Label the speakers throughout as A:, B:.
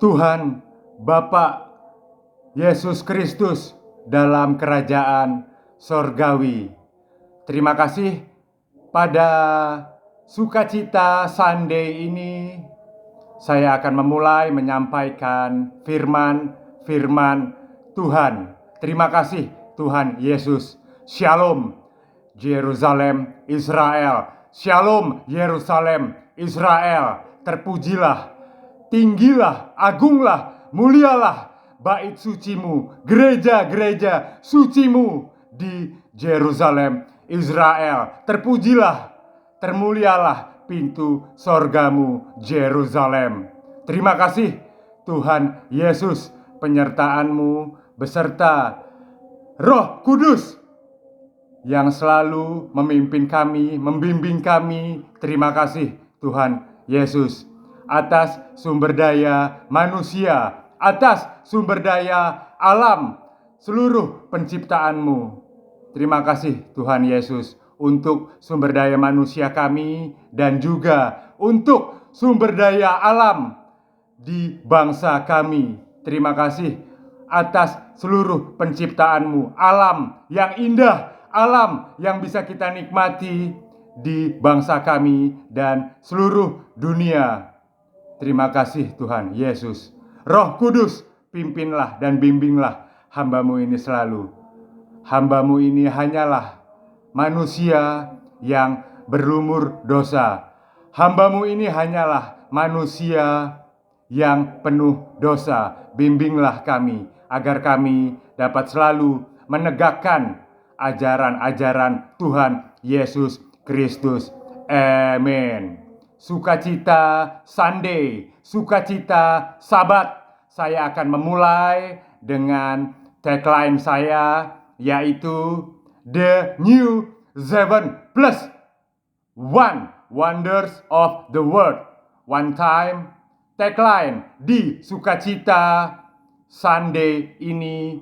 A: Tuhan Bapa Yesus Kristus dalam kerajaan sorgawi. Terima kasih pada sukacita Sunday ini saya akan memulai menyampaikan firman Tuhan. Terima kasih Tuhan Yesus. Shalom Yerusalem Israel. Shalom Yerusalem Israel. Terpujilah, tinggilah, agunglah, mulialah bait sucimu, gereja-gereja sucimu di Yerusalem Israel. Terpujilah, termulialah pintu sorgamu Yerusalem. Terima kasih Tuhan Yesus, penyertaan-Mu beserta Roh Kudus yang selalu memimpin kami, membimbing kami. Terima kasih Tuhan Yesus atas sumber daya manusia, atas sumber daya alam, seluruh penciptaan-Mu. Terima kasih Tuhan Yesus untuk sumber daya manusia kami dan juga untuk sumber daya alam di bangsa kami. Terima kasih atas seluruh penciptaan-Mu, alam yang indah, alam yang bisa kita nikmati di bangsa kami dan seluruh dunia. Terima kasih Tuhan Yesus. Roh Kudus, pimpinlah dan bimbinglah hamba-Mu ini selalu. Hamba-Mu ini hanyalah manusia yang berlumur dosa. Hamba-Mu ini hanyalah manusia yang penuh dosa. Bimbinglah kami agar kami dapat selalu menegakkan ajaran-ajaran Tuhan Yesus Kristus. Amin. Sukacita Sunday, sukacita Sabat. Saya akan memulai dengan tagline saya, yaitu The New 7+1 Wonders of the World. One time, tagline di sukacita Sunday ini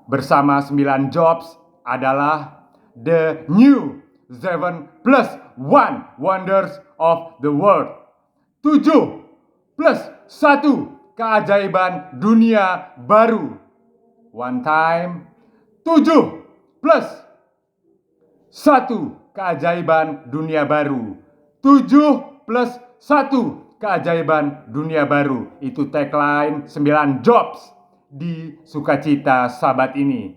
A: bersama 9 jobs adalah The New 7+1 Wonders of the World. 7+1 keajaiban dunia baru. One time, 7+1 keajaiban dunia baru. 7+1 keajaiban dunia baru. Itu tagline 9 jobs di sukacita Sabat ini.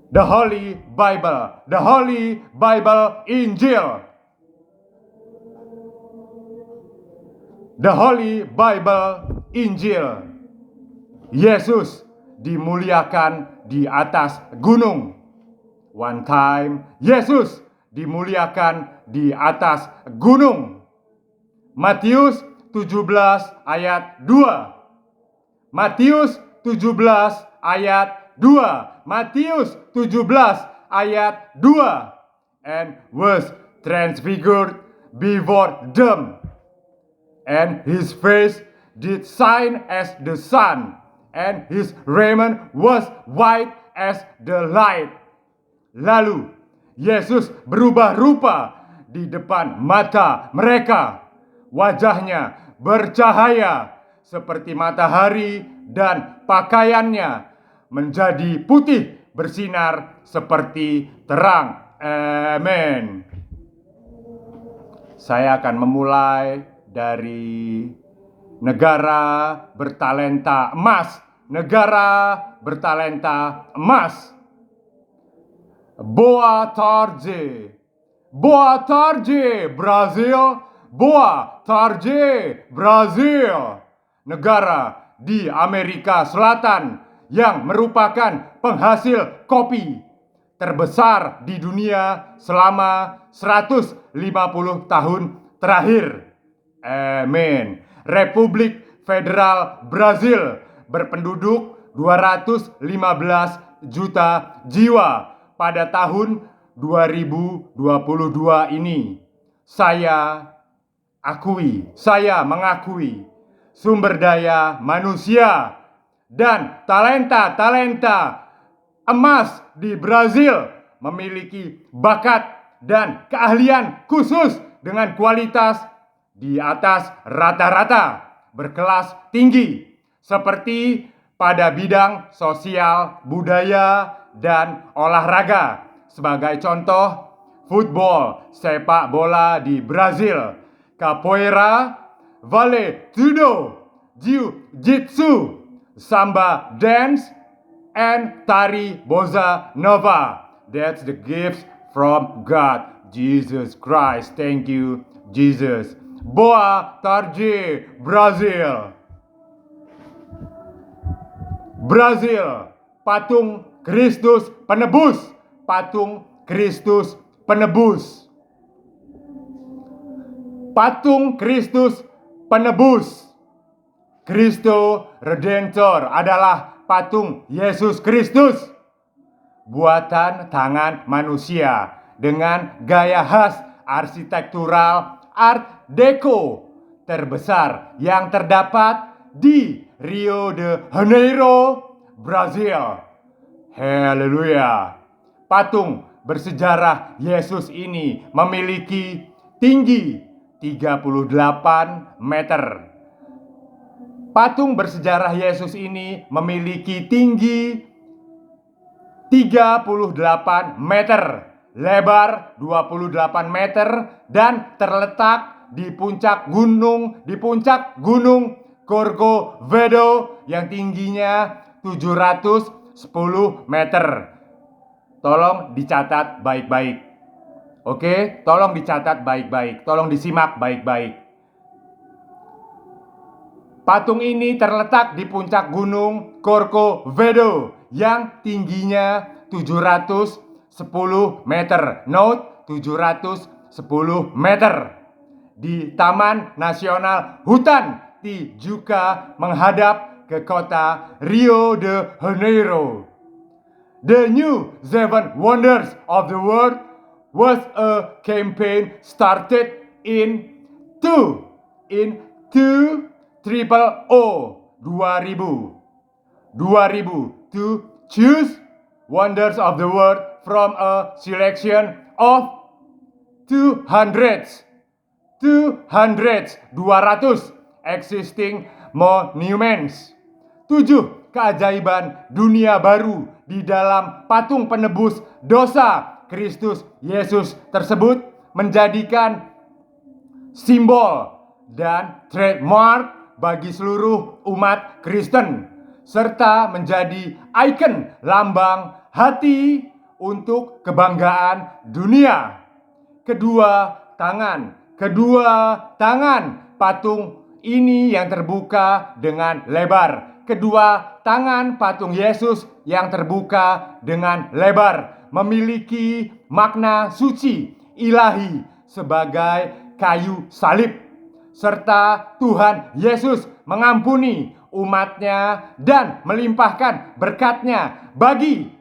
A: The Holy Bible, the Holy Bible Injil. The Holy Bible Injil. Yesus dimuliakan di atas gunung. One time, Yesus dimuliakan di atas gunung. Matius 17 ayat 2. Matius 17 ayat 2. Matius 17 ayat 2. And was transfigured before them, and his face did shine as the sun, and his raiment was white as the light. Lalu Yesus berubah rupa di depan mata mereka. Wajahnya bercahaya seperti matahari dan pakaiannya menjadi putih bersinar seperti terang. Amin. Saya akan memulai dari negara bertalenta emas. Negara bertalenta emas. Boa tarde. Boa tarde, Brasil. Boa tarde, Brasil. Negara di Amerika Selatan yang merupakan penghasil kopi terbesar di dunia selama 150 tahun terakhir. Amin. Republik Federal Brazil berpenduduk 215 juta jiwa pada tahun 2022 ini. Saya mengakui sumber daya manusia dan talenta emas di Brazil memiliki bakat dan keahlian khusus dengan kualitas di atas rata-rata. berkelas tinggi, seperti pada bidang sosial, budaya, dan olahraga. Sebagai contoh, football, sepak bola di Brazil, capoeira, vale tudo, jiu-jitsu, samba dance, and tari bossa nova. That's the gifts from God, Jesus Christ. Thank you, Jesus. Boa tarde, Brazil. Brazil, patung Kristus penebus, patung Kristus penebus. Patung Kristus penebus. Cristo Redentor adalah patung Yesus Kristus, buatan tangan manusia dengan gaya khas arsitektural Art Deco terbesar yang terdapat di Rio de Janeiro, Brazil. Haleluya. Patung bersejarah Yesus ini memiliki tinggi 38 meter. Patung bersejarah Yesus ini memiliki tinggi 38 meter, lebar 28 meter, dan terletak di puncak gunung Corcovado yang tingginya 710 meter. Tolong dicatat baik-baik. Oke, tolong dicatat baik-baik. Tolong disimak baik-baik. Patung ini terletak di puncak gunung Corcovado yang tingginya 710 meter. Note, 710 meter. Di Taman Nasional Hutan Tijuca menghadap ke kota Rio de Janeiro. The New Seven Wonders of the World was a campaign started in 2000 to choose wonders of the world from a selection of 200 existing monuments. 7 keajaiban dunia baru di dalam patung penebus dosa Kristus Yesus tersebut menjadikan simbol dan trademark bagi seluruh umat Kristen, serta menjadi ikon lambang hati untuk kebanggaan dunia. Kedua tangan patung ini yang terbuka dengan lebar. Kedua tangan patung Yesus yang terbuka dengan lebar memiliki makna suci ilahi sebagai kayu salib, serta Tuhan Yesus mengampuni umatnya dan melimpahkan berkatnya bagi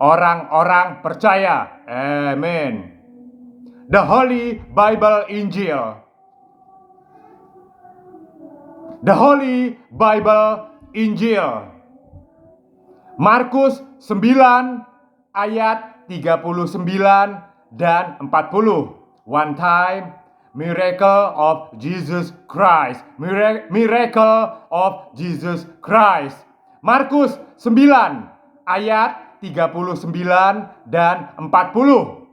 A: orang-orang percaya. Amin. The Holy Bible Injil. The Holy Bible Injil. Markus 9 ayat 39 dan 40. One time, miracle of Jesus Christ. Miracle of Jesus Christ. Markus 9 ayat 39 dan 40.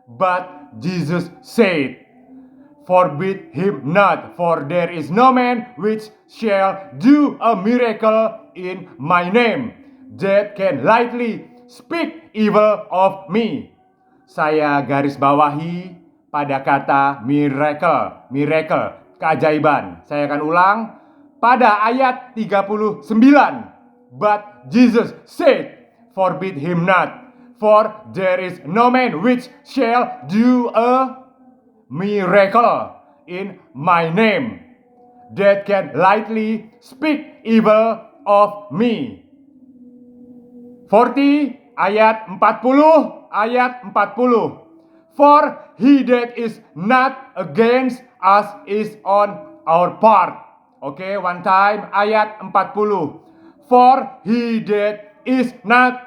A: But Jesus said, "Forbid him not, for there is no man which shall do a miracle in my name, that can lightly speak evil of me." Saya garis bawahi pada kata miracle, keajaiban. Saya akan ulang pada ayat 39. But Jesus said, "Forbid him not, for there is no man which shall do a miracle in my name, that can lightly speak evil of me." 40 ayat 40. For he that is not against us is on our part. Okay, one time, ayat 40. For he that is not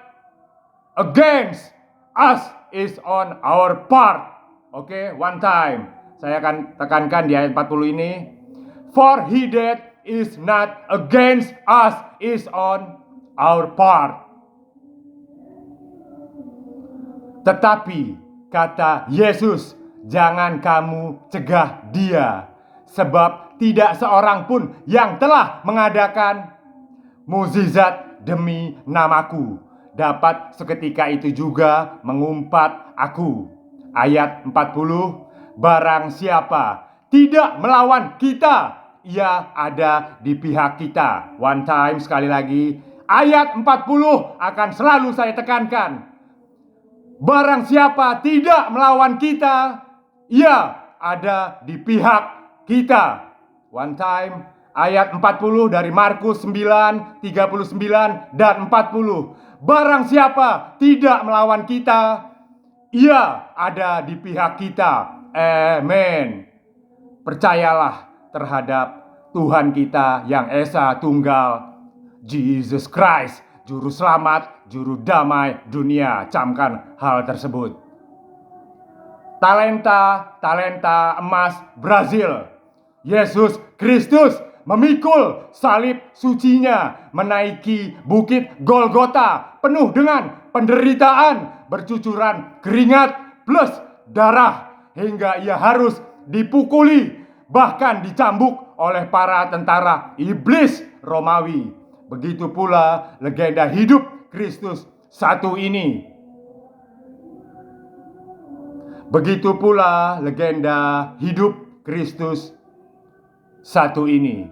A: against us is on our part. Okay, one time. Saya akan tekankan di ayat 40 ini. For he that is not against us is on our part. Tetapi, kata Yesus, jangan kamu cegah dia, sebab tidak seorang pun yang telah mengadakan mukjizat demi namaku dapat seketika itu juga mengumpat aku. Ayat 40, barang siapa tidak melawan kita, ia ada di pihak kita. One time, sekali lagi, ayat 40 akan selalu saya tekankan. Barang siapa tidak melawan kita, ia ada di pihak kita. One time, ayat 40 dari Markus 9, 39 dan 40. Barang siapa tidak melawan kita, ia ada di pihak kita. Amen. Percayalah terhadap Tuhan kita yang Esa Tunggal, Jesus Christ, Juru Selamat, Juru Damai dunia. Camkan hal tersebut. Talenta emas Brazil. Yesus Kristus memikul salib sucinya, menaiki bukit Golgota penuh dengan penderitaan, bercucuran keringat plus darah, hingga ia harus dipukuli, bahkan dicambuk oleh para tentara iblis Romawi. Begitu pula legenda hidup Kristus satu ini. Begitu pula legenda hidup Kristus satu ini.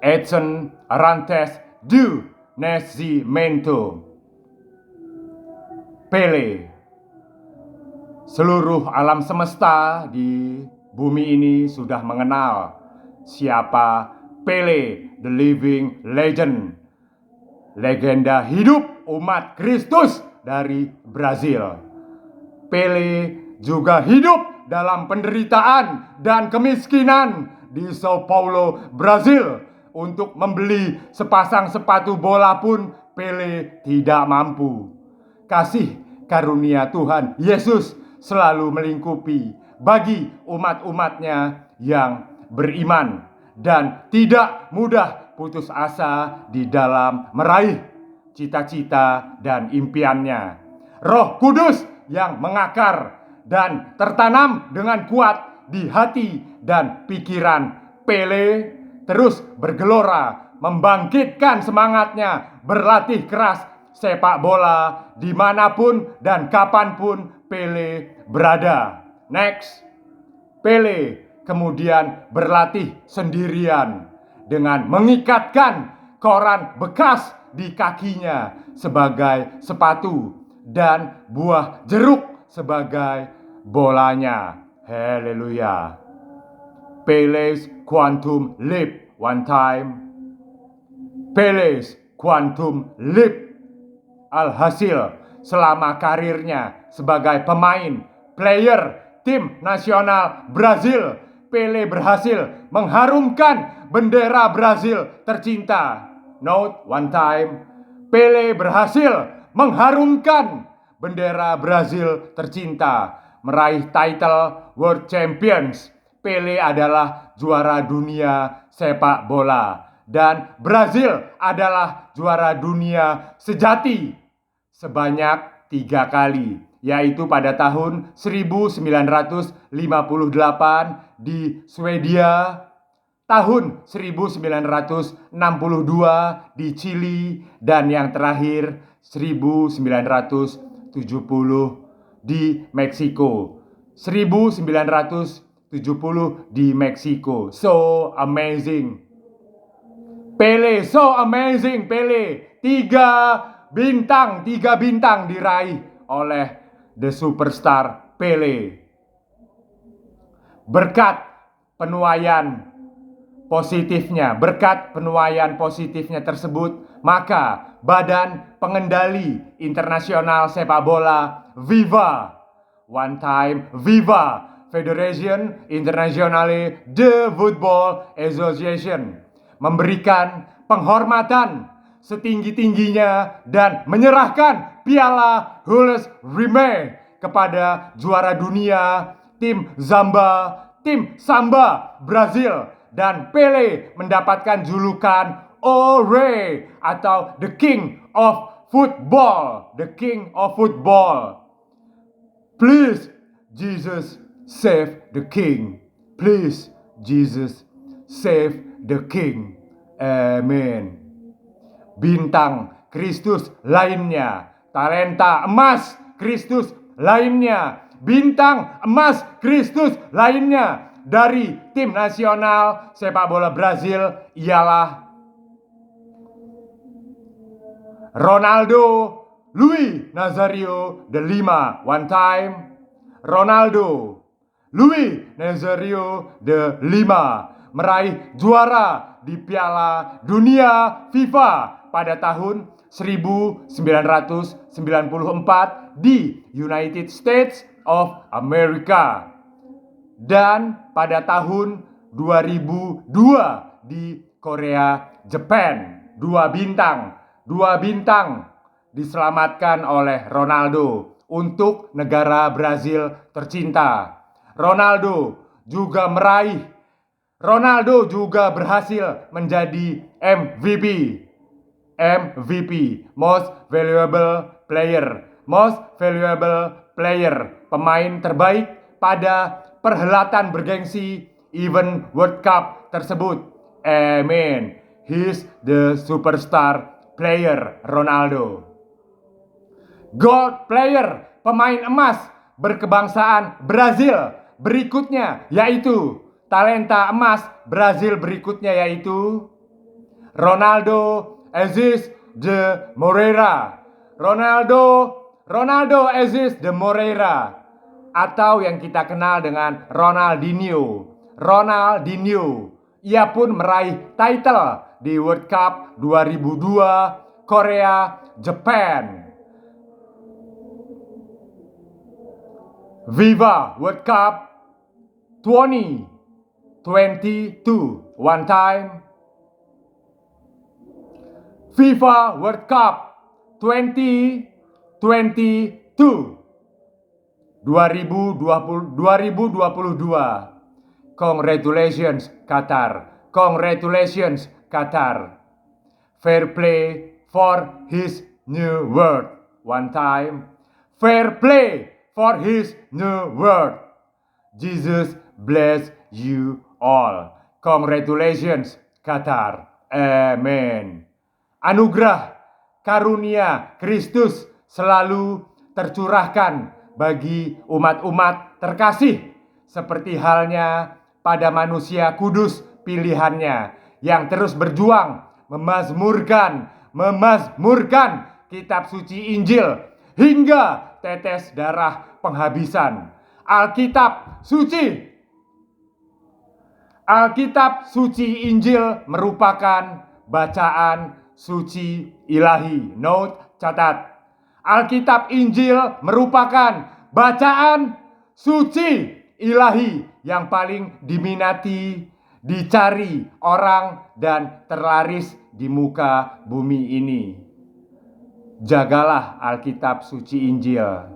A: Edson Arantes do Nascimento. Pele. Seluruh alam semesta di bumi ini sudah mengenal siapa Pele, the living legend, legenda hidup umat Kristus dari Brazil. Pele juga hidup dalam penderitaan dan kemiskinan di Sao Paulo, Brazil. Untuk membeli sepasang sepatu bola pun Pele tidak mampu. Kasih karunia Tuhan Yesus selalu melingkupi bagi umat-umatnya yang beriman dan tidak mudah putus asa di dalam meraih cita-cita dan impiannya. Roh Kudus yang mengakar dan tertanam dengan kuat di hati dan pikiran Pele terus bergelora, membangkitkan semangatnya berlatih keras sepak bola dimanapun dan kapanpun Pele berada. Next, Pele kemudian berlatih sendirian dengan mengikatkan koran bekas di kakinya sebagai sepatu dan buah jeruk sebagai bolanya. Haleluya. Pele's Quantum Leap. One time, Pele's Quantum Leap. Alhasil, selama karirnya sebagai pemain, player tim nasional Brazil, Pele berhasil mengharumkan bendera Brazil tercinta. Note, one time, Pele berhasil mengharumkan bendera Brazil tercinta, meraih title World Champions. Pele adalah juara dunia sepak bola dan Brazil adalah juara dunia sejati sebanyak 3 kali, yaitu pada tahun 1958 di Swedia, tahun 1962 di Chili, dan yang terakhir 1970 di Meksiko. 1970 di Meksiko. So amazing. Pele, so amazing. Pele, 3 bintang diraih oleh the superstar Pele. Berkat penuaian positifnya tersebut, maka Badan Pengendali Internasional Sepak Bola FIFA, one time FIFA, Federation Internationale de Football Association, memberikan penghormatan setinggi-tingginya dan menyerahkan piala Jules Rimet kepada juara dunia tim Samba Brazil dan Pele mendapatkan julukan Ore atau The King of Football. The King of Football. Please, Jesus, save the King. Please, Jesus, save the King. Amin. Bintang Kristus lainnya, talenta emas Kristus lainnya, bintang emas Kristus lainnya dari tim nasional sepak bola Brazil ialah Ronaldo Luis Nazario de Lima. One time, Ronaldo Luis Nazario de Lima meraih juara di Piala Dunia FIFA pada tahun 1994 di United States of America dan pada tahun 2002 di Korea, Jepang. Dua bintang diselamatkan oleh Ronaldo untuk negara Brazil tercinta. Ronaldo juga berhasil menjadi MVP, Most Valuable Player, pemain terbaik pada perhelatan bergengsi event World Cup tersebut. Amin. He's the superstar player Ronaldo. Gold player, pemain emas berkebangsaan Brazil berikutnya yaitu talenta emas Brazil berikutnya yaitu Ronaldo Aziz de Moreira. Ronaldo Aziz de Moreira atau yang kita kenal dengan Ronaldinho. Ia pun meraih title di World Cup 2002 Korea, Jepang. Viva World Cup 2022. One time. FIFA World Cup 2022. 2022. Congratulations Qatar. Fair play for his new world. One time. Fair play for his new world. Jesus bless you all. Congratulations Qatar. Amen. Anugerah karunia Kristus selalu tercurahkan bagi umat-umat terkasih seperti halnya pada manusia kudus pilihannya yang terus berjuang memazmurkan kitab suci Injil hingga tetes darah penghabisan. Alkitab suci Injil merupakan bacaan suci ilahi. Note, catat. Alkitab Injil merupakan bacaan suci ilahi yang paling diminati, dicari orang dan terlaris di muka bumi ini. Jagalah Alkitab suci Injil.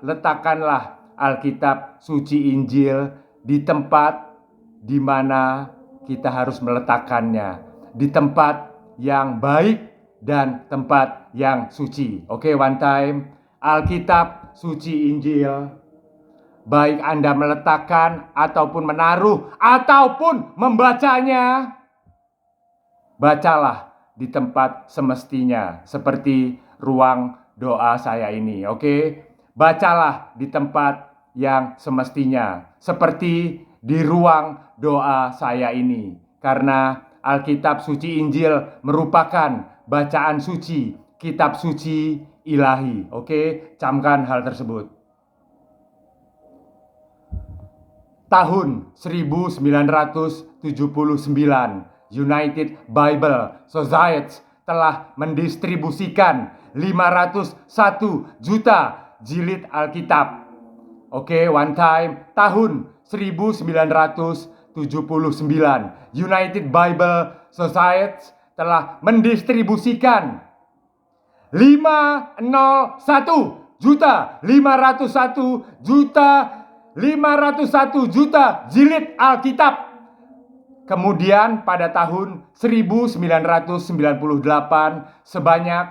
A: Letakkanlah Alkitab suci Injil di tempat di mana kita harus meletakkannya, di tempat yang baik dan tempat yang suci. Oke, one time. Alkitab suci Injil, baik Anda meletakkan ataupun menaruh ataupun membacanya, bacalah di tempat semestinya seperti ruang doa saya ini. Oke, bacalah di tempat yang semestinya seperti di ruang doa saya ini, karena Alkitab suci Injil merupakan bacaan suci, kitab suci ilahi. Oke, camkan hal tersebut. Tahun 1979, United Bible Society telah mendistribusikan 501 juta jilid Alkitab. Oke, one time. Tahun 1979, United Bible Society telah mendistribusikan 501 juta 501 juta jilid Alkitab. Kemudian pada tahun 1998 sebanyak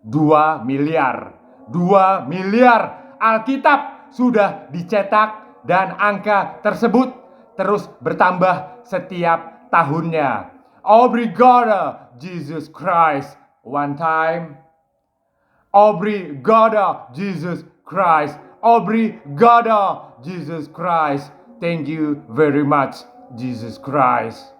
A: 2 miliar. 2 miliar Alkitab sudah dicetak dan angka tersebut terus bertambah setiap tahunnya. Obrigado Jesus Christ. One time. Obrigado Jesus Christ. Obrigado Jesus Christ. Thank you very much Jesus Christ.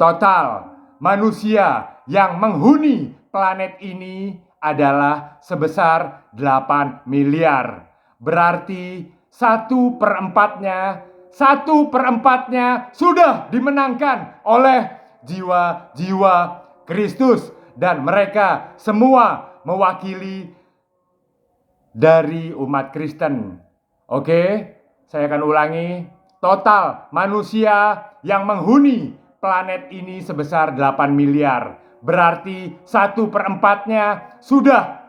A: Total manusia yang menghuni planet ini adalah sebesar 8 miliar. Berarti 1/4-nya sudah dimenangkan oleh jiwa-jiwa Kristus. Dan mereka semua mewakili dari umat Kristen. Oke, saya akan ulangi. Total manusia yang menghuni planet ini sebesar 8 miliar. Berarti 1/4-nya sudah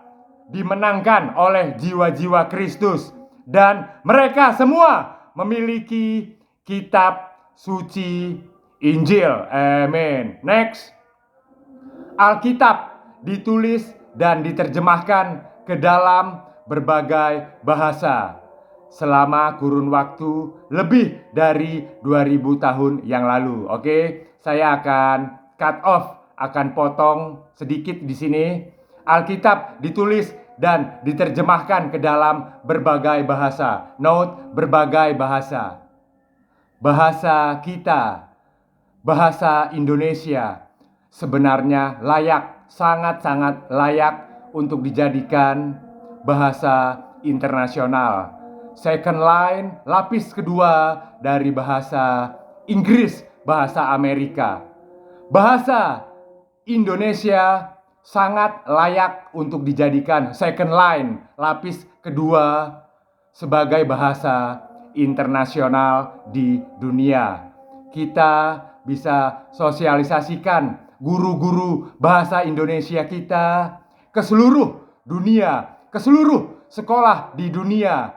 A: dimenangkan oleh jiwa-jiwa Kristus. Dan mereka semua memiliki kitab suci Injil. Amin. Next. Alkitab ditulis dan diterjemahkan ke dalam berbagai bahasa selama kurun waktu lebih dari 2000 tahun yang lalu. Oke, saya akan cut off, akan potong sedikit di sini. Alkitab ditulis dan diterjemahkan ke dalam berbagai bahasa. Note, berbagai bahasa. Bahasa kita, bahasa Indonesia, sebenarnya layak, sangat-sangat layak untuk dijadikan bahasa internasional. Second line, lapis kedua dari bahasa Inggris, bahasa Amerika. Bahasa Indonesia sangat layak untuk dijadikan second line, lapis kedua sebagai bahasa internasional di dunia. Kita bisa sosialisasikan guru-guru bahasa Indonesia kita ke seluruh dunia, ke seluruh sekolah di dunia,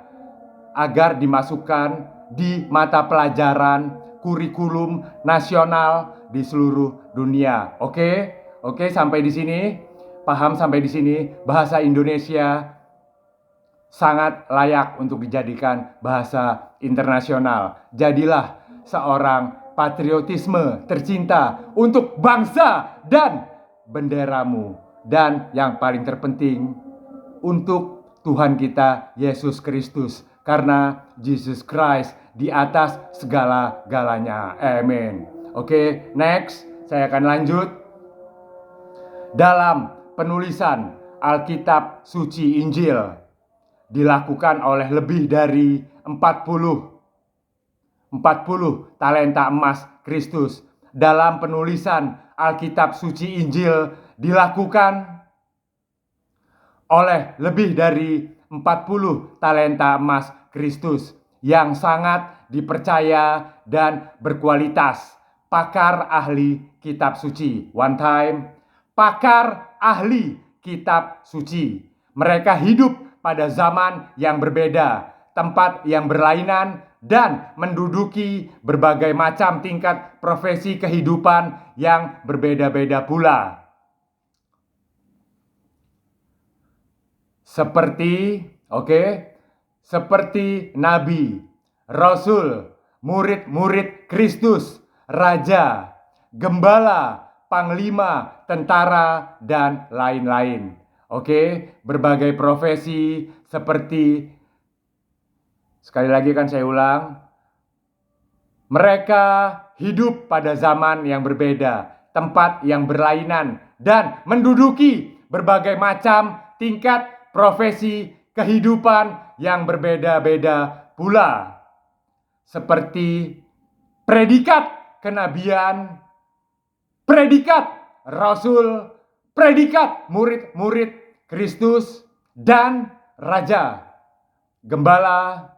A: agar dimasukkan di mata pelajaran kurikulum nasional di seluruh dunia. Oke, sampai di sini, paham sampai di sini, bahasa Indonesia sangat layak untuk dijadikan bahasa internasional. Jadilah seorang patriotisme tercinta untuk bangsa dan benderamu. Dan yang paling terpenting, untuk Tuhan kita Yesus Kristus. Karena Jesus Christ di atas segala-galanya. Amin. Oke, next. Saya akan lanjut. Dalam penulisan Alkitab Suci Injil dilakukan oleh lebih dari 40 talenta emas Kristus. Dalam penulisan Alkitab Suci Injil dilakukan oleh lebih dari 40 talenta emas Kristus yang sangat dipercaya dan berkualitas. Pakar ahli kitab suci. One time. Pakar ahli kitab suci. Mereka hidup pada zaman yang berbeda, tempat yang berlainan, dan menduduki berbagai macam tingkat profesi kehidupan yang berbeda-beda pula. Seperti nabi, rasul, murid-murid Kristus, raja, gembala, panglima, tentara, dan lain-lain. Berbagai profesi seperti, sekali lagi kan saya ulang, mereka hidup pada zaman yang berbeda, tempat yang berlainan, dan menduduki berbagai macam tingkat profesi kehidupan yang berbeda-beda pula. Seperti predikat kenabian, predikat rasul, predikat murid-murid Kristus, dan raja, gembala,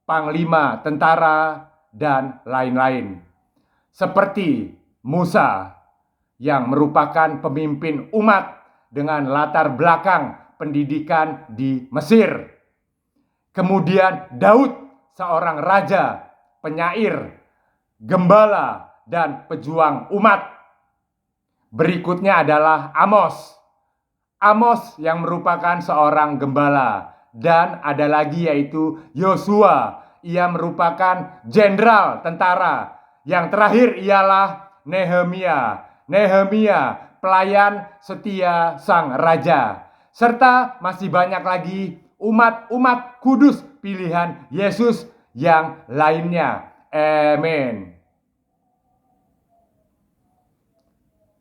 A: panglima, tentara, dan lain-lain. Seperti Musa yang merupakan pemimpin umat dengan latar belakang pendidikan di Mesir. Kemudian Daud, seorang raja, penyair, gembala, dan pejuang umat. Berikutnya adalah Amos. Amos yang merupakan seorang gembala. Dan ada lagi yaitu Yosua. Ia merupakan jenderal tentara. Yang terakhir ialah Nehemia. Nehemia, pelayan setia sang raja. Serta masih banyak lagi umat-umat kudus pilihan Yesus yang lainnya. Amin.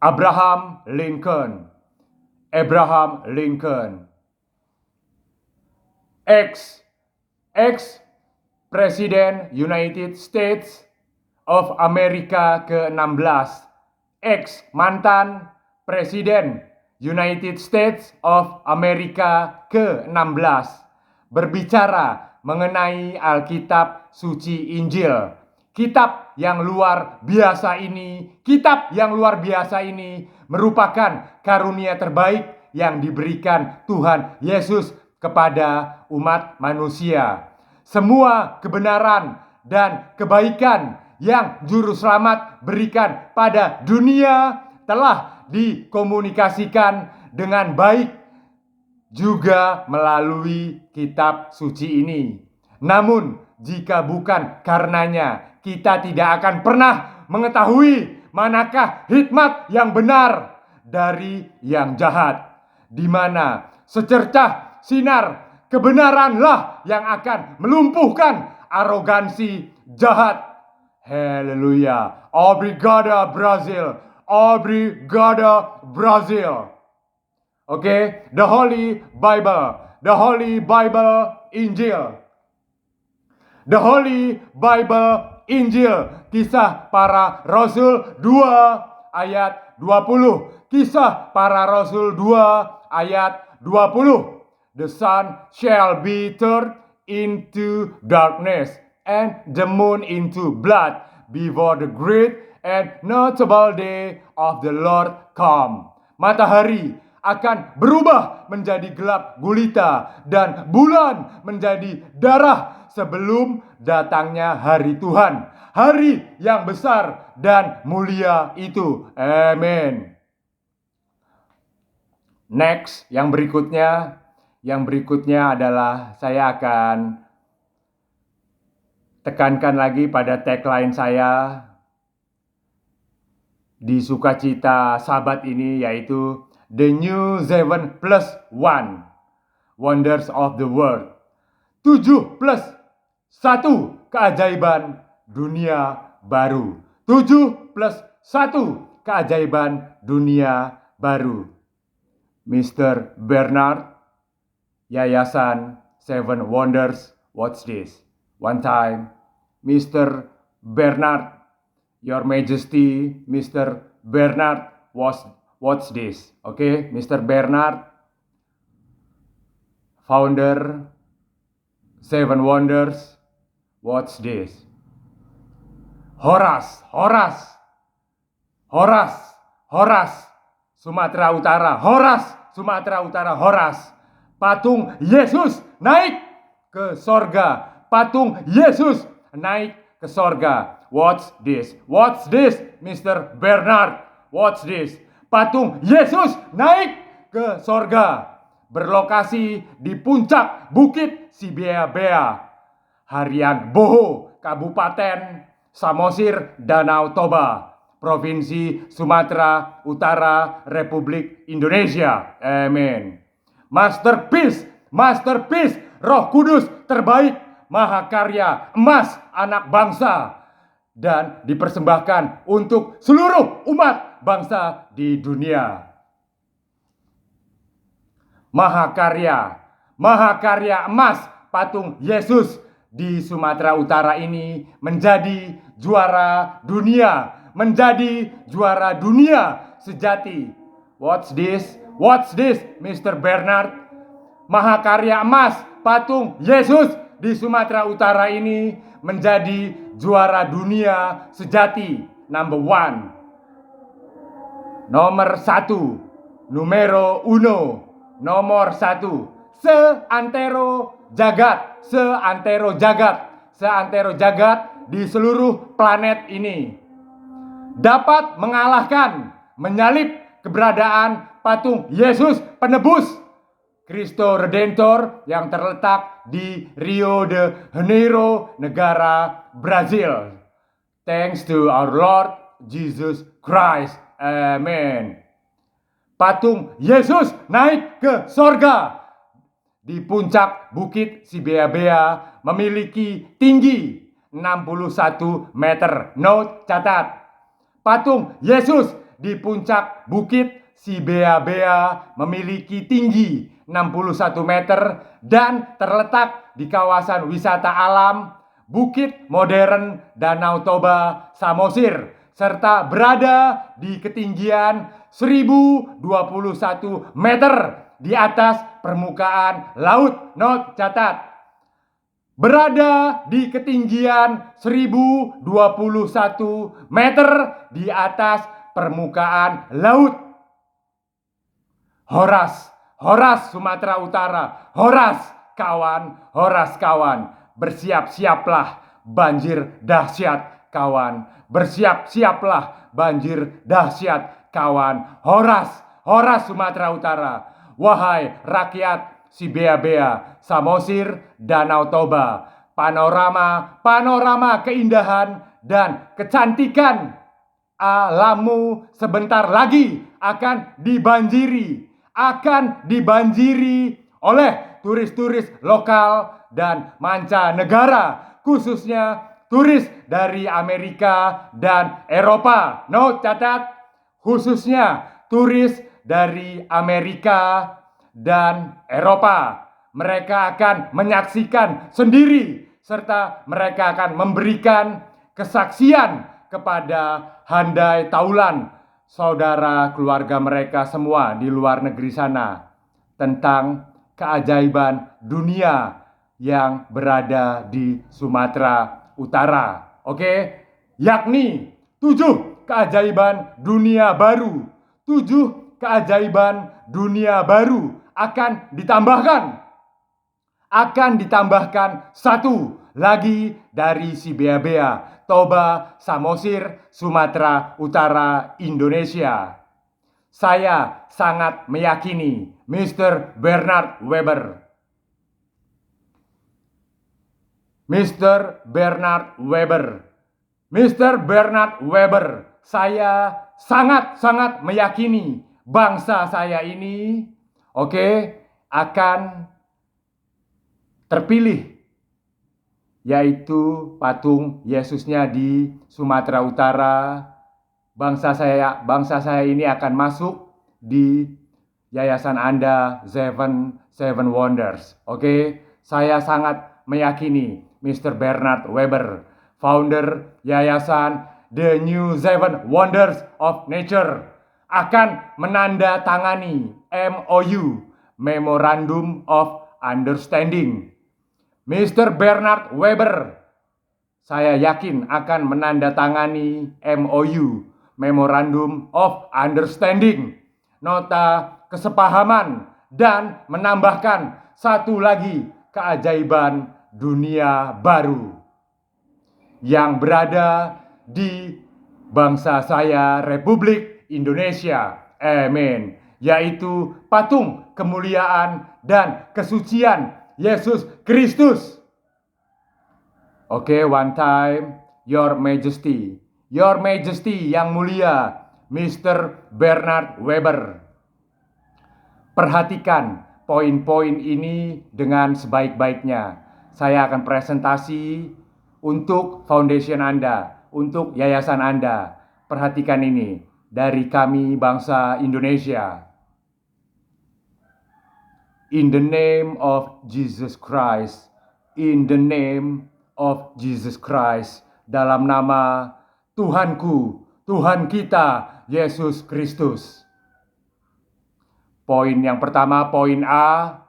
A: Abraham Lincoln. Abraham Lincoln. Ex-Presiden United States of America ke-16. Mantan Presiden United States of America ke-16. Berbicara mengenai Alkitab Suci Injil. Kitab yang luar biasa ini merupakan karunia terbaik yang diberikan Tuhan Yesus kepada umat manusia. Semua kebenaran dan kebaikan yang Juru Selamat berikan pada dunia telah dikomunikasikan dengan baik juga melalui kitab suci ini. Namun, jika bukan karenanya, kita tidak akan pernah mengetahui manakah hikmat yang benar dari yang jahat, di mana secercah sinar kebenaranlah yang akan melumpuhkan arogansi jahat. Haleluya. Obrigado Brazil. Obrigado Brazil. Okay, the Holy Bible Injil. The Holy Bible Injil, Kisah Para Rasul 2 ayat 20. Kisah Para Rasul 2 ayat 20. The sun shall be turned into darkness and the moon into blood before the great and notable day of the Lord come. Matahari akan berubah menjadi gelap gulita dan bulan menjadi darah sebelum datangnya hari Tuhan, hari yang besar dan mulia itu. Amin. Next, yang berikutnya adalah saya akan tekankan lagi pada tagline saya di Sukacita Sabat ini, yaitu The New 7+1 Wonders of the World. 7+1 keajaiban dunia baru. 7+1 keajaiban dunia baru. Mr. Bernard, Yayasan 7 Wonders, watch this. One time, Mr. Bernard, Your Majesty, Mr. Bernard, watch this. Okay, Mr. Bernard, founder 7 Wonders, watch this. Horas, Sumatera Utara. Horas. Patung Yesus naik ke sorga. Watch this, Mr. Bernard. Watch this. Patung Yesus naik ke sorga. Berlokasi di puncak Bukit Sibeabea, Harian Boho, Kabupaten Samosir, Danau Toba, Provinsi Sumatera Utara, Republik Indonesia. Amin. Masterpiece, Roh Kudus terbaik, mahakarya, emas anak bangsa, dan dipersembahkan untuk seluruh umat bangsa di dunia. Mahakarya emas patung Yesus di Sumatera Utara ini menjadi juara dunia sejati. Watch this, Mr. Bernard. Mahakarya emas patung Yesus di Sumatera Utara ini menjadi juara dunia sejati. Nomor 1, seantero jagat seantero jagat di seluruh planet ini dapat mengalahkan, menyalip keberadaan patung Yesus penebus Cristo Redentor yang terletak di Rio de Janeiro, negara Brazil. Thanks to our Lord Jesus Christ. Amen. Patung Yesus naik ke sorga. Di puncak Bukit Sibea-bea memiliki tinggi 61 meter. Note, catat. Patung Yesus di puncak Bukit Sibea-bea memiliki tinggi 61 meter dan terletak di kawasan wisata alam Bukit Modern Danau Toba, Samosir, serta berada di ketinggian 1021 meter di atas permukaan laut. Note, catat. Berada di ketinggian 1021 meter di atas permukaan laut. Horas Sumatera Utara, Horas kawan, bersiap-siaplah banjir dahsyat kawan, bersiap-siaplah banjir dahsyat kawan. Horas Sumatera Utara, wahai rakyat Sibea-bea, Samosir, Danau Toba, panorama keindahan dan kecantikan alammu sebentar lagi akan dibanjiri oleh turis-turis lokal dan mancanegara, khususnya turis dari Amerika dan Eropa. Note, catat, khususnya turis dari Amerika dan Eropa. Mereka akan menyaksikan sendiri serta mereka akan memberikan kesaksian kepada handai taulan saudara keluarga mereka semua di luar negeri sana tentang keajaiban dunia yang berada di Sumatera Utara. Oke, yakni 7 keajaiban dunia baru. 7 keajaiban dunia baru akan ditambahkan 1 lagi dari Sibea-bea, Toba, Samosir, Sumatera Utara, Indonesia. Saya sangat meyakini Mr. Bernard Weber. Mr. Bernard Weber, saya sangat meyakini bangsa saya ini akan terpilih, yaitu patung Yesusnya di Sumatera Utara. Bangsa saya ini akan masuk di yayasan Anda Seven Wonders. Saya sangat meyakini Mr. Bernard Weber, founder yayasan The New Seven Wonders of Nature, akan menandatangani MOU, Memorandum of Understanding. Mr. Bernard Weber, saya yakin akan menandatangani MOU, Memorandum of Understanding, nota kesepahaman, dan menambahkan 1 lagi keajaiban dunia baru yang berada di bangsa saya, Republik Indonesia. Amin. Yaitu patung kemuliaan dan kesucian Yesus Kristus. One time, Your Majesty yang mulia, Mr. Bernard Weber. Perhatikan poin-poin ini dengan sebaik-baiknya. Saya akan presentasi untuk foundation Anda, untuk yayasan Anda. Perhatikan ini dari kami bangsa Indonesia. In the name of Jesus Christ, in the name of Jesus Christ, dalam nama Tuhanku, Tuhan kita, Yesus Kristus. Poin yang pertama, poin A,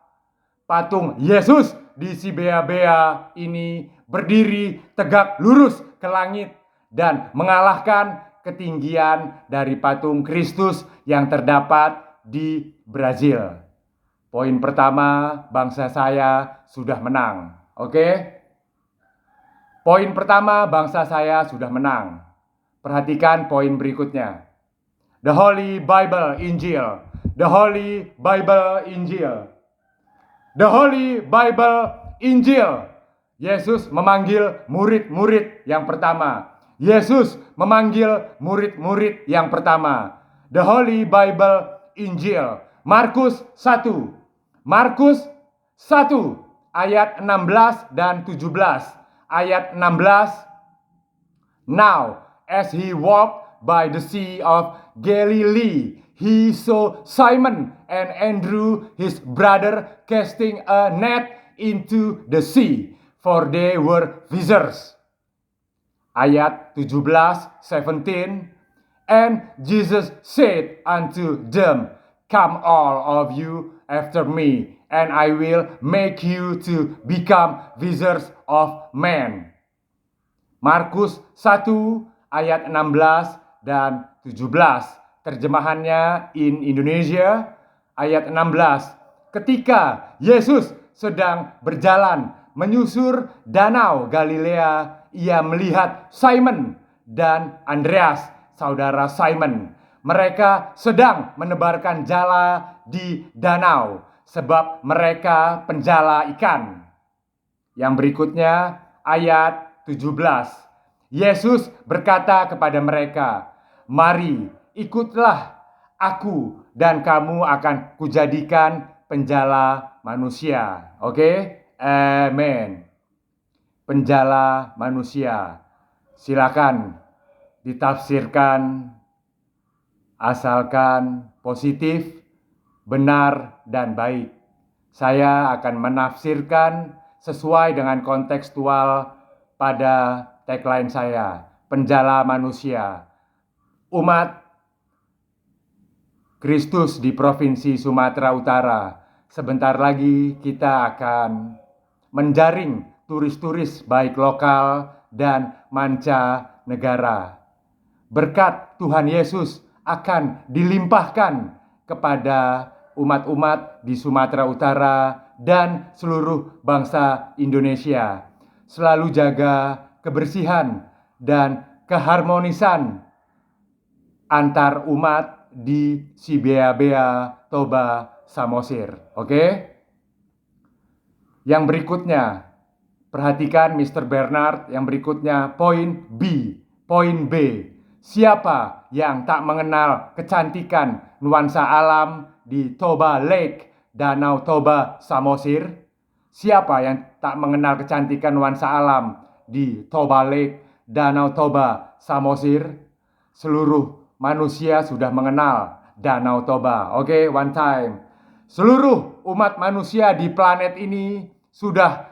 A: patung Yesus di Sibea-bea ini berdiri tegak lurus ke langit dan mengalahkan ketinggian dari patung Kristus yang terdapat di Brazil. Poin pertama, bangsa saya sudah menang. Oke. Poin pertama, bangsa saya sudah menang. Perhatikan poin berikutnya. The Holy Bible Injil. The Holy Bible Injil. The Holy Bible Injil. Yesus memanggil murid-murid yang pertama. Yesus memanggil murid-murid yang pertama. The Holy Bible Injil. Markus 1. Markus 1 ayat 16 dan 17. Ayat 16. Now, as he walked by the sea of Galilee, he saw Simon and Andrew his brother casting a net into the sea, for they were fishers. Ayat 17, and Jesus said unto them, Come all of you after me, and I will make you to become fishers of men. Markus 1 ayat 16 dan 17. Terjemahannya in Indonesia ayat 16. Ketika Yesus sedang berjalan menyusur danau Galilea, ia melihat Simon dan Andreas, saudara Simon. Mereka sedang menebarkan jala di danau sebab mereka penjala ikan. Yang berikutnya ayat 17. Yesus berkata kepada mereka, Mari ikutlah aku dan kamu akan kujadikan penjala manusia. Oke? Amin. Penjala manusia. Silakan ditafsirkan asalkan positif, benar, dan baik. Saya akan menafsirkan sesuai dengan kontekstual pada tagline saya, penjala manusia. Umat Kristus di Provinsi Sumatera Utara, sebentar lagi kita akan menjaring turis-turis baik lokal dan mancanegara. Berkat Tuhan Yesus akan dilimpahkan kepada umat-umat di Sumatera Utara dan seluruh bangsa Indonesia. Selalu jaga kebersihan dan keharmonisan antar umat di Sibea-bea, Toba, Samosir. Oke? Yang berikutnya, perhatikan Mr. Bernard, yang berikutnya poin B. Poin B. Siapa yang tak mengenal kecantikan nuansa alam di Toba Lake, Danau Toba, Samosir? Siapa yang tak mengenal kecantikan nuansa alam di Toba Lake, Danau Toba, Samosir? Seluruh manusia sudah mengenal Danau Toba. Oke, one time. Seluruh umat manusia di planet ini sudah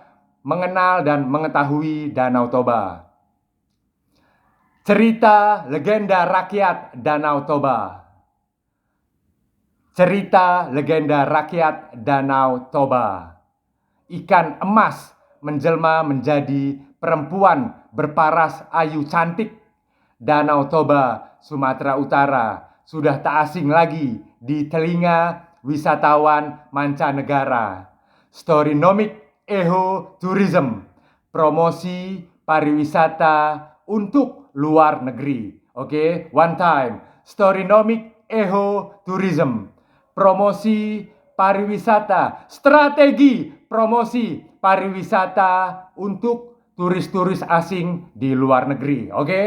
A: mengenal dan mengetahui Danau Toba. Cerita legenda rakyat Danau Toba. Cerita legenda rakyat Danau Toba. Ikan emas menjelma menjadi perempuan berparas ayu cantik. Danau Toba, Sumatera Utara sudah tak asing lagi di telinga wisatawan mancanegara. Storynomic Eho Tourism, promosi pariwisata untuk luar negeri. Oke, one time. Storynomic Eho Tourism, promosi pariwisata, strategi promosi pariwisata untuk turis-turis asing di luar negeri. Oke?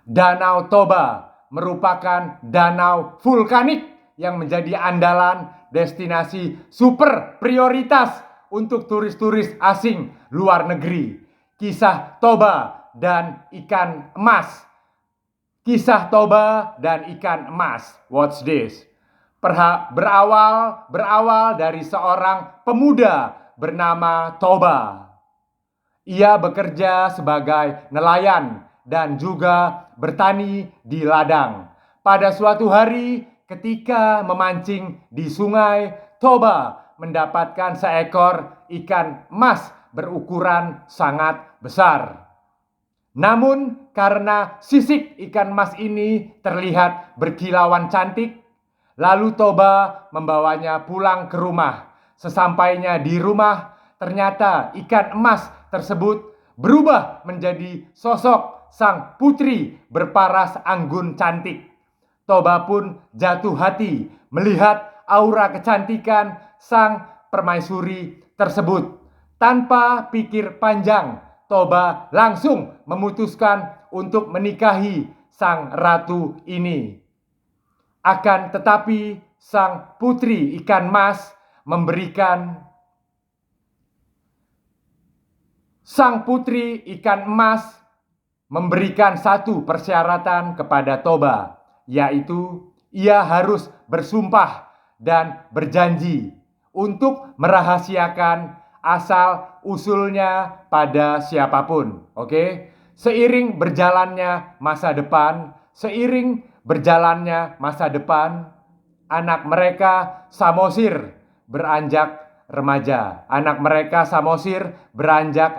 A: Danau Toba merupakan danau vulkanik yang menjadi andalan destinasi super prioritas untuk turis-turis asing luar negeri. Kisah Toba dan ikan emas. Kisah Toba dan ikan emas. Watch this. Berawal dari seorang pemuda bernama Toba. Ia bekerja sebagai nelayan dan juga bertani di ladang. Pada suatu hari ketika memancing di sungai, Toba mendapatkan seekor ikan emas berukuran sangat besar. Namun karena sisik ikan emas ini terlihat berkilauan cantik, lalu Toba membawanya pulang ke rumah. Sesampainya di rumah, ternyata ikan emas tersebut berubah menjadi sosok sang putri berparas anggun cantik. Toba pun jatuh hati melihat aura kecantikan sang permaisuri tersebut. Tanpa pikir panjang, Toba langsung memutuskan untuk menikahi sang ratu ini. Akan tetapi sang putri ikan mas memberikan satu persyaratan kepada Toba, yaitu ia harus bersumpah dan berjanji untuk merahasiakan asal usulnya pada siapapun. Oke? Seiring berjalannya masa depan, anak mereka Samosir beranjak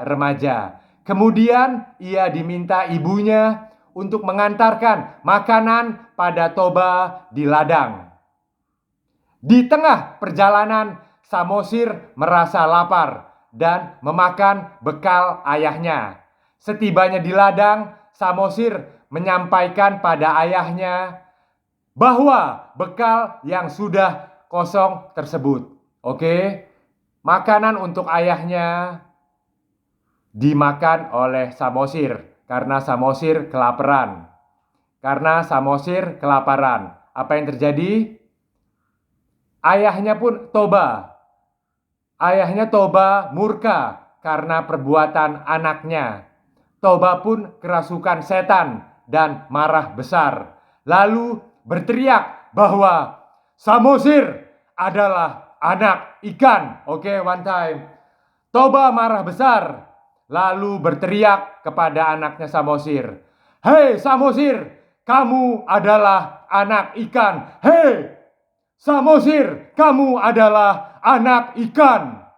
A: remaja. Kemudian ia diminta ibunya untuk mengantarkan makanan pada Toba di ladang. Di tengah perjalanan, Samosir merasa lapar dan memakan bekal ayahnya. Setibanya di ladang, Samosir menyampaikan pada ayahnya bahwa bekal yang sudah kosong tersebut. Oke, makanan untuk ayahnya dimakan oleh Samosir karena Samosir kelaparan. Apa yang terjadi? Ayahnya Toba murka karena perbuatan anaknya. Toba pun kerasukan setan dan marah besar. Lalu berteriak bahwa Samosir adalah anak ikan. Oke, one time. Toba marah besar, lalu berteriak kepada anaknya Samosir. Hei Samosir, kamu adalah anak ikan. Hei Samosir, kamu adalah anak ikan.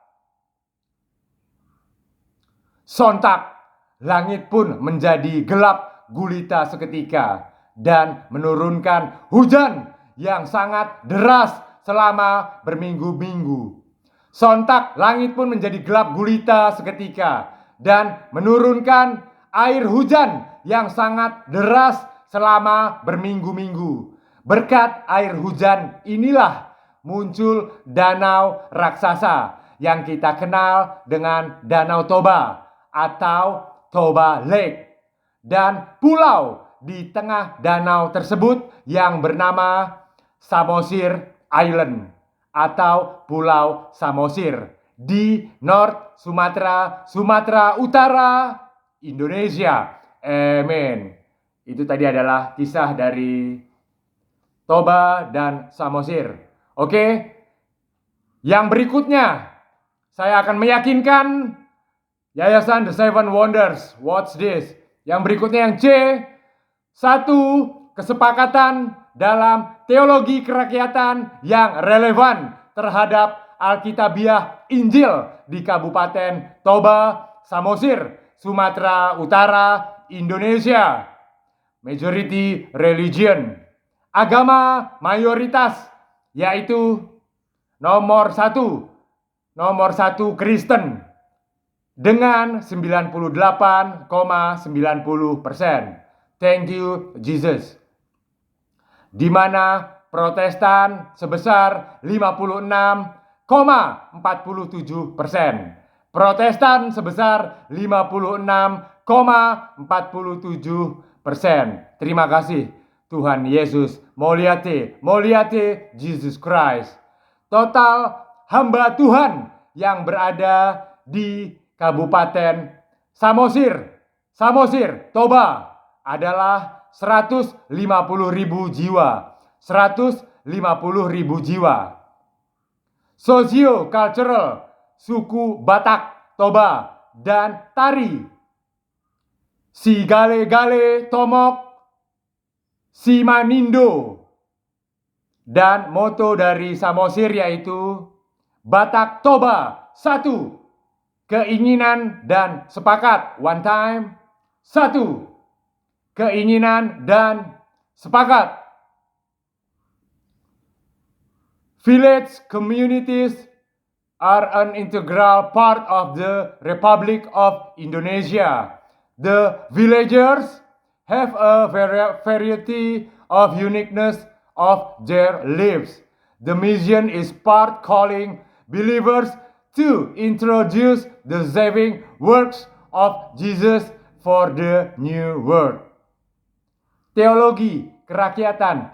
A: Sontak, langit pun menjadi gelap gulita seketika dan menurunkan hujan yang sangat deras selama berminggu-minggu. Sontak, langit pun menjadi gelap gulita seketika dan menurunkan air hujan yang sangat deras selama berminggu-minggu. Berkat air hujan inilah muncul danau raksasa yang kita kenal dengan Danau Toba atau Toba Lake, dan pulau di tengah danau tersebut yang bernama Samosir Island atau Pulau Samosir di North Sumatera Utara, Indonesia. Amin. Itu tadi adalah kisah dari Toba dan Samosir. Oke. Yang berikutnya saya akan meyakinkan Yayasan The Seven Wonders. Watch this. Yang berikutnya yang C. 1. Kesepakatan dalam teologi kerakyatan yang relevan terhadap Alkitabiah Injil di Kabupaten Toba, Samosir, Sumatera Utara, Indonesia. Majority religion. Agama mayoritas yaitu nomor 1 Kristen dengan 98,90%. Thank you Jesus. Di mana Protestan sebesar 56,47%. Protestan sebesar 56,47%. Terima kasih Tuhan Yesus. Moliate Jesus Christ. Total hamba Tuhan yang berada di Kabupaten Samosir, Toba adalah 150.000 jiwa. 150.000 jiwa. Socio-cultural suku Batak, Toba, dan Tari. Si Gale-Gale, Tomok, Si Manindo. Dan moto dari Samosir yaitu Batak Toba 1. Keinginan dan sepakat. One time. 1. Keinginan dan sepakat. Village communities are an integral part of the Republic of Indonesia. The villagers have a variety of uniqueness of their lives. The mission is part calling believers to introduce the saving works of Jesus for the new world. Teologi kerakyatan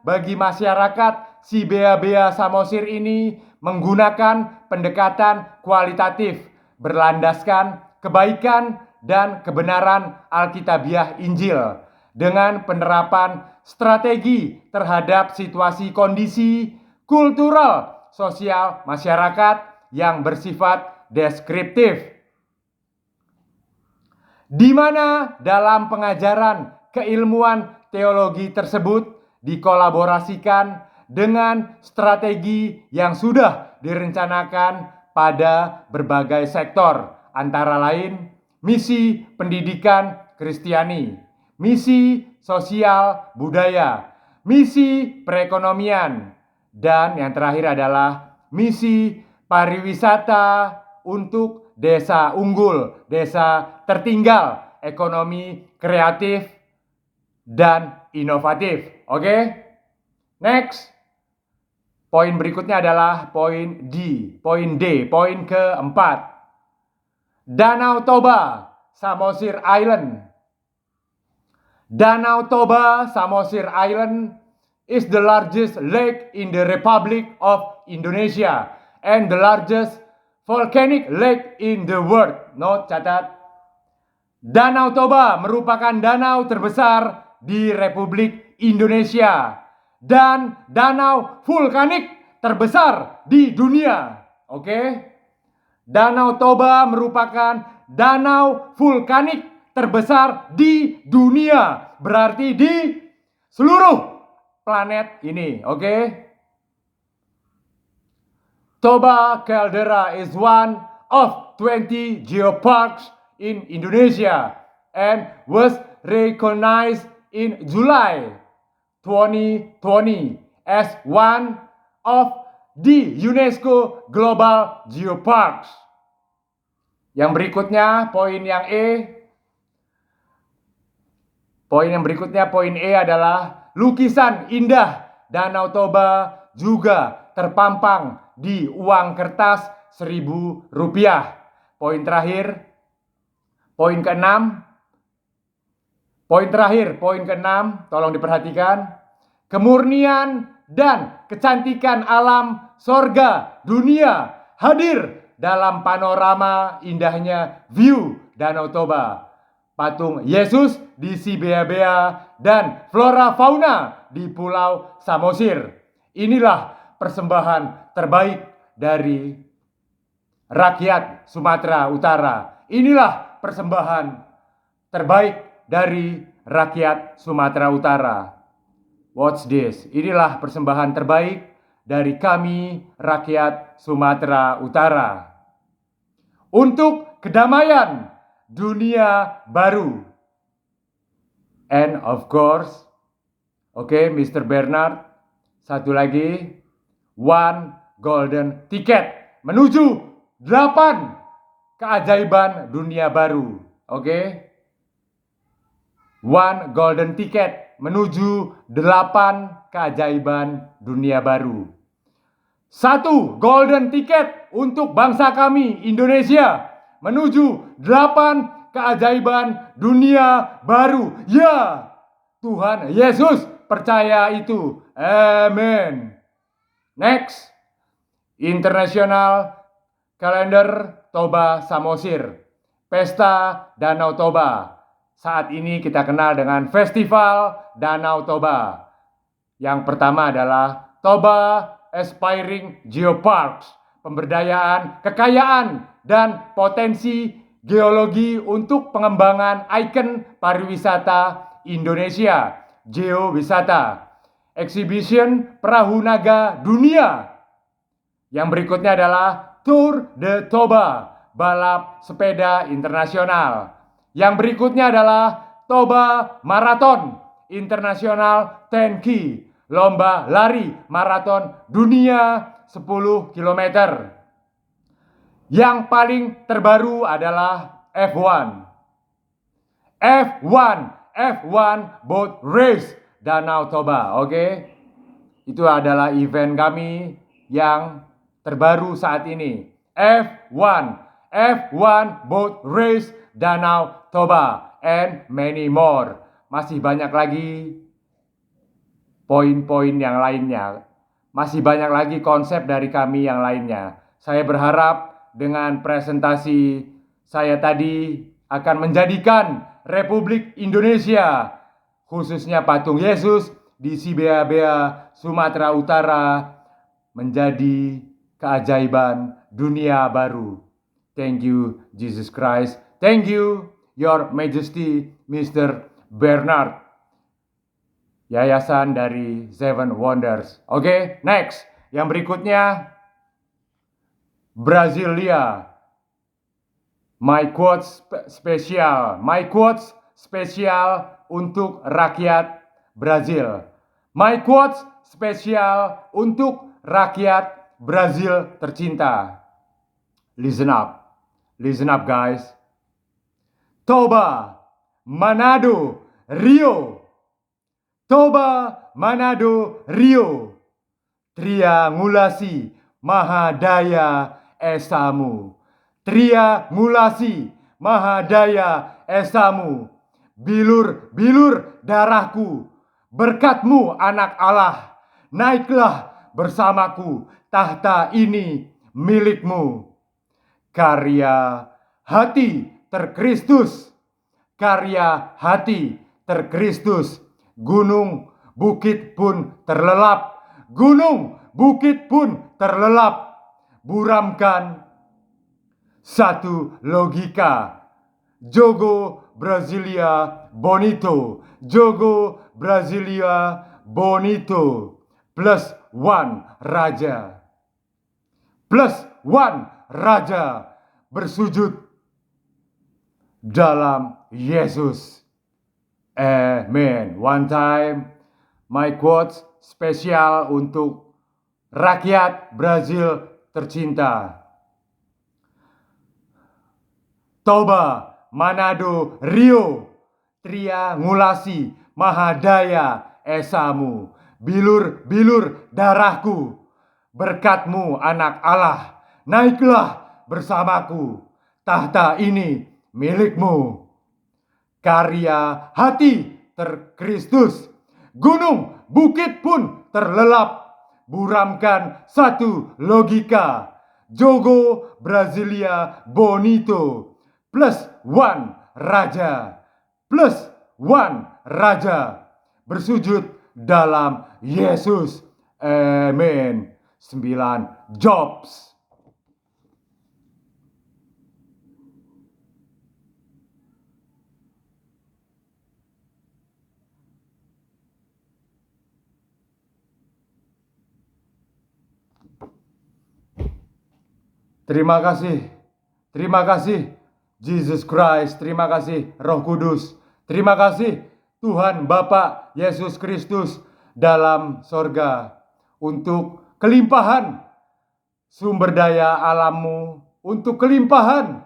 A: bagi masyarakat si Bea-Bea Samosir ini menggunakan pendekatan kualitatif berlandaskan kebaikan dan kebenaran Alkitabiah Injil dengan penerapan strategi terhadap situasi kondisi kultural sosial masyarakat yang bersifat deskriptif, di mana dalam pengajaran keilmuan teologi tersebut dikolaborasikan dengan strategi yang sudah direncanakan pada berbagai sektor, antara lain misi pendidikan Kristiani, misi sosial budaya, misi perekonomian, dan yang terakhir adalah misi pariwisata untuk desa unggul, desa tertinggal, ekonomi kreatif dan inovatif. Oke? Next. Poin berikutnya adalah poin D, poin keempat. Danau Toba, Samosir Island. Danau Toba, Samosir Island is the largest lake in the Republic of Indonesia and the largest volcanic lake in the world. Note, catat. Danau Toba merupakan danau terbesar di Republik Indonesia dan danau vulkanik terbesar di dunia. Oke? Danau Toba merupakan danau vulkanik terbesar di dunia. Berarti di seluruh planet ini. Oke? Toba Caldera is one of 20 geoparks in Indonesia and was recognized in July 2020 as one of the UNESCO Global Geoparks. Yang berikutnya, poin yang E. Poin yang berikutnya, poin E adalah lukisan indah Danau Toba juga terpampang di uang kertas Rp1.000. Poin terakhir, poin keenam. Poin keenam, tolong diperhatikan. Kemurnian dan kecantikan alam sorga dunia hadir dalam panorama indahnya view Danau Toba. Patung Yesus di si Bea-Bea dan flora fauna di Pulau Samosir. Inilah persembahan terbaik dari rakyat Sumatera Utara. Inilah persembahan terbaik dari rakyat Sumatera Utara. Watch this. Inilah persembahan terbaik dari kami rakyat Sumatera Utara untuk kedamaian dunia baru. And of course, okay, Mr. Bernard, satu lagi, one golden ticket menuju 8 keajaiban dunia baru. Oke? One golden ticket menuju 8 keajaiban dunia baru. 1 golden ticket untuk bangsa kami Indonesia menuju 8 keajaiban dunia baru. Ya, Tuhan Yesus percaya itu. Amin. Next. International Calendar Toba Samosir. Pesta Danau Toba. Saat ini kita kenal dengan Festival Danau Toba. Yang pertama adalah Toba Aspiring Geoparks. Pemberdayaan, kekayaan, dan potensi geologi untuk pengembangan ikon pariwisata Indonesia, geowisata. Exhibition Perahu Naga Dunia. Yang berikutnya adalah Tour de Toba, balap sepeda internasional. Yang berikutnya adalah Toba Marathon International 10K, lomba lari maraton dunia 10 km. Yang paling terbaru adalah F1. F1 Boat Race Danau Toba, oke? Itu adalah event kami yang terbaru saat ini. F1 Boat Race Danau Toba, and many more. Masih banyak lagi poin-poin yang lainnya. Masih banyak lagi konsep dari kami yang lainnya. Saya berharap dengan presentasi saya tadi akan menjadikan Republik Indonesia, khususnya patung Yesus di Sibea-bea, Sumatera Utara, menjadi keajaiban dunia baru. Thank you, Jesus Christ. Thank you, Your Majesty, Mr. Bernard. Yayasan dari Seven Wonders. Oke, next. Yang berikutnya, Brasilia. My quotes spesial. My quotes spesial untuk rakyat Brazil. My quotes spesial untuk rakyat Brazil tercinta. Listen up. Listen up, guys. Toba, Manado, Rio. Toba, Manado, Rio. Triangulasi Mahadaya Esamu. Triangulasi Mahadaya Esamu. Bilur-bilur darahku. Berkatmu anak Allah. Naiklah bersamaku. Tahta ini milikmu. Karya hati terkristus. Karya hati terkristus. Gunung bukit pun terlelap. Gunung bukit pun terlelap. Buramkan satu logika. Jogo Brasilia bonito. Jogo Brasilia bonito. +1 raja. +1 raja bersujud dalam Yesus. Amen. One time, my quotes spesial untuk rakyat Brazil tercinta. Toba, Manado, Rio. Triangulasi Mahadaya Esamu. Bilur-bilur darahku. Berkatmu anak Allah. Naiklah bersamaku. Tahta ini milikmu. Karya hati terkristus. Gunung bukit pun terlelap. Buramkan satu logika. Jogo Brasilia bonito. +1 raja. +1 raja. Bersujud dalam Yesus. Amen. 9 jobs. Terima kasih. Terima kasih Jesus Christ. Terima kasih Roh Kudus. Terima kasih Tuhan Bapa Yesus Kristus dalam sorga untuk kelimpahan sumber daya alammu, untuk kelimpahan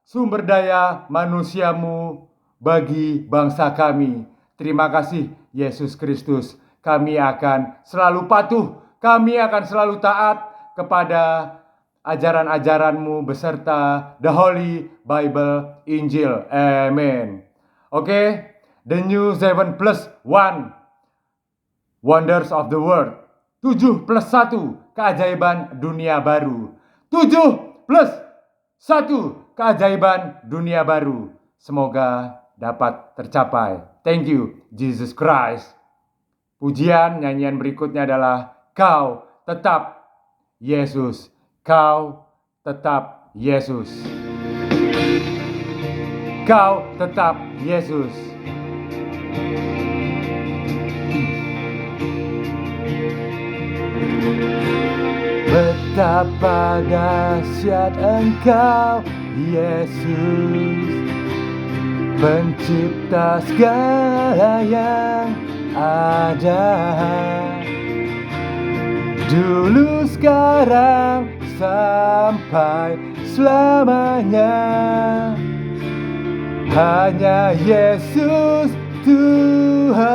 A: sumber daya manusiamu bagi bangsa kami. Terima kasih Yesus Kristus. Kami akan selalu patuh, kami akan selalu taat kepada ajaran-ajaranmu beserta The Holy Bible Injil. Amen. Oke, the new 7+1 Wonders of the World. 7+1 keajaiban dunia baru. 7+1 keajaiban dunia baru. Semoga dapat tercapai. Thank you, Jesus Christ. Pujian nyanyian berikutnya adalah Kau Tetap Yesus. Kau tetap Yesus. Kau tetap Yesus. Betapa dahsyat Engkau, Yesus, pencipta segala yang ada. dulu, sekarang, sampai selamanya. Hanya Yesus Tuhan.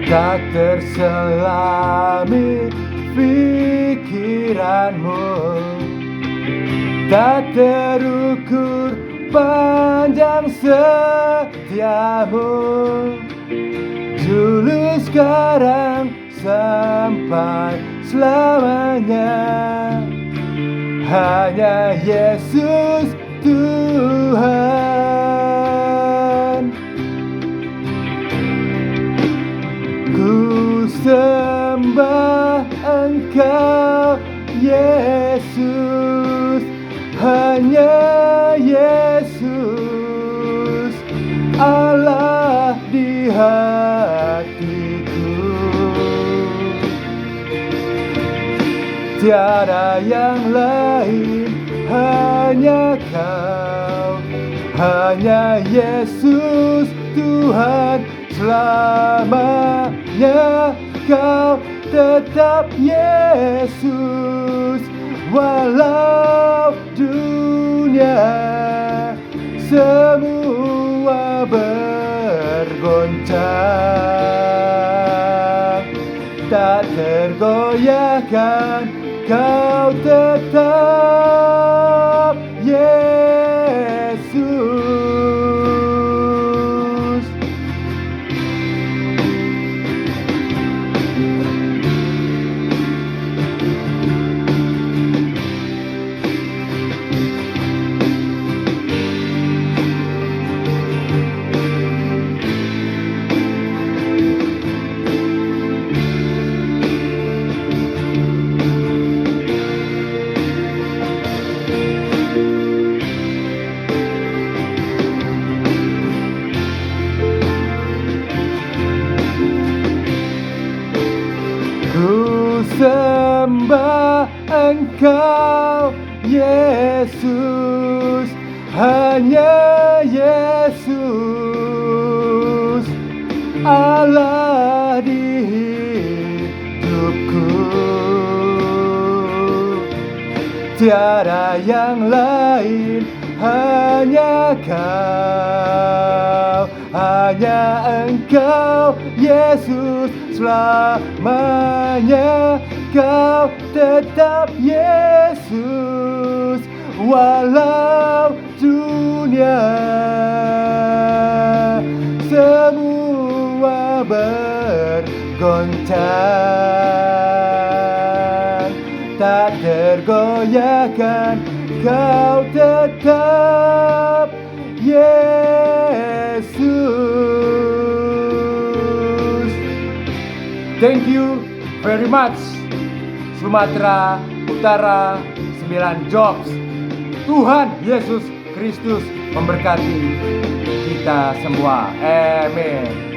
A: Tak terselami pikiranmu, tak terukur panjang setiamu. Dulu, sekarang, sampai selamanya. Hanya Yesus Tuhan. Ku sembah Engkau Yesus, hanya Yesus, Allah di hatiku. Tiada yang lain, hanya Kau, hanya Yesus Tuhan. Selamanya Kau tetap Yesus, walau dunia semua bergoncang, tak tergoyahkan, Kau tetap Yesus. Ku sembah Engkau Yesus, hanya Yesus, Allah di hidupku. Tiada yang lain, hanya Kau, hanya Engkau Yesus. Selamanya Kau tetap Yesus, walau dunia semua bergoncang, tak tergoyahkan, Kau tetap Yesus. Thank you very much. Sumatera Utara 9 Jobs. Tuhan Yesus Kristus memberkati kita semua. Amin.